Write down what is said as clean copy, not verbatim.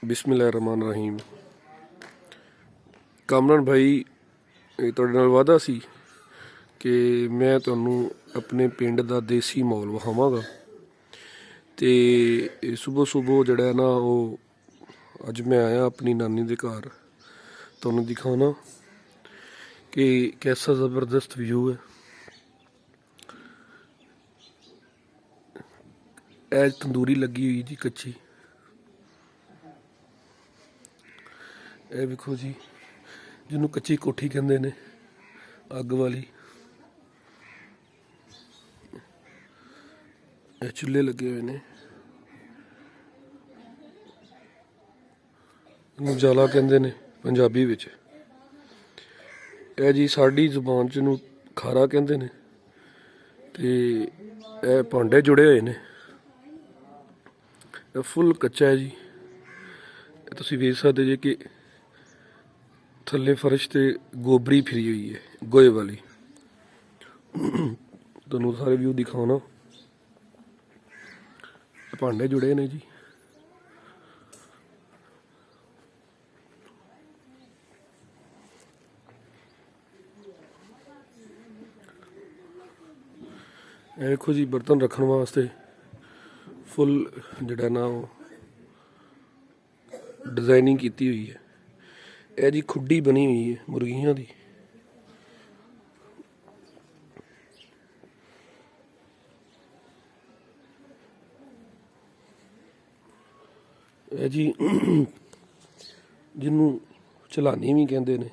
ਬਿਸਮਿਲ੍ਲਾਹਿਰਰਹਿਮਾਨਿਰਰਹੀਮ। ਕਾਮਰਾਨ ਭਾਈ, ਤੁਹਾਡੇ ਨਾਲ ਵਾਅਦਾ ਸੀ ਕਿ ਮੈਂ ਤੁਹਾਨੂੰ ਆਪਣੇ ਪਿੰਡ ਦਾ ਦੇਸੀ ਮਾਹੌਲ ਵਿਖਾਵਾਂਗਾ। ਅਤੇ ਸੁਬਹ ਜਿਹੜਾ ਨਾ ਉਹ ਅੱਜ ਮੈਂ ਆਇਆ ਆਪਣੀ ਨਾਨੀ ਦੇ ਘਰ, ਤੁਹਾਨੂੰ ਦਿਖਾਉਣਾ ਕਿ ਕੈਸਾ ਜ਼ਬਰਦਸਤ ਵਿਊ ਹੈ। ਇਹ ਤੰਦੂਰੀ ਲੱਗੀ ਹੋਈ ਜੀ ਕੱਚੀ, ਇਹ ਵੇਖੋ ਜੀ ਜਿਹਨੂੰ ਕੱਚੀ ਕੋਠੀ ਕਹਿੰਦੇ ਨੇ, ਅੱਗ ਵਾਲੀ। ਇਹ ਚੁੱਲ੍ਹੇ ਲੱਗੇ ਹੋਏ ਨੇ, ਇਹਨੂੰ ਜਾਲਾ ਕਹਿੰਦੇ ਨੇ ਪੰਜਾਬੀ ਵਿੱਚ। ਇਹ ਜੀ ਸਾਡੀ ਜ਼ੁਬਾਨ 'ਚ ਇਹਨੂੰ ਖਾਰਾ ਕਹਿੰਦੇ ਨੇ। ਅਤੇ ਇਹ ਭਾਂਡੇ ਜੁੜੇ ਹੋਏ ਨੇ, ਇਹ ਫੁੱਲ ਕੱਚਾ ਹੈ ਜੀ। ਇਹ ਤੁਸੀਂ ਵੇਖ ਸਕਦੇ ਜੇ ਕਿ ਥੱਲੇ ਫਰਸ਼ 'ਤੇ ਗੋਬਰੀ ਫਿਰੀ ਹੋਈ ਹੈ, ਗੋਹੇ ਵਾਲੀ। ਤੁਹਾਨੂੰ ਸਾਰੇ ਵਿਊ ਦਿਖਾਉਣਾ। ਭਾਂਡੇ ਜੁੜੇ ਨੇ ਜੀ। ਇਹ ਵੇਖੋ ਜੀ ਬਰਤਨ ਰੱਖਣ ਵਾਸਤੇ ਫੁੱਲ ਜਿਹੜਾ ਨਾ ਉਹ ਡਿਜ਼ਾਈਨਿੰਗ ਕੀਤੀ ਹੋਈ ਹੈ। ਇਹ ਜੀ ਖੁੱਡੀ ਬਣੀ ਹੋਈ ਹੈ ਮੁਰਗੀਆਂ ਦੀ। ਇਹ ਜੀ ਜਿਹਨੂੰ ਚਲਾਨੀ ਵੀ ਕਹਿੰਦੇ ਨੇ।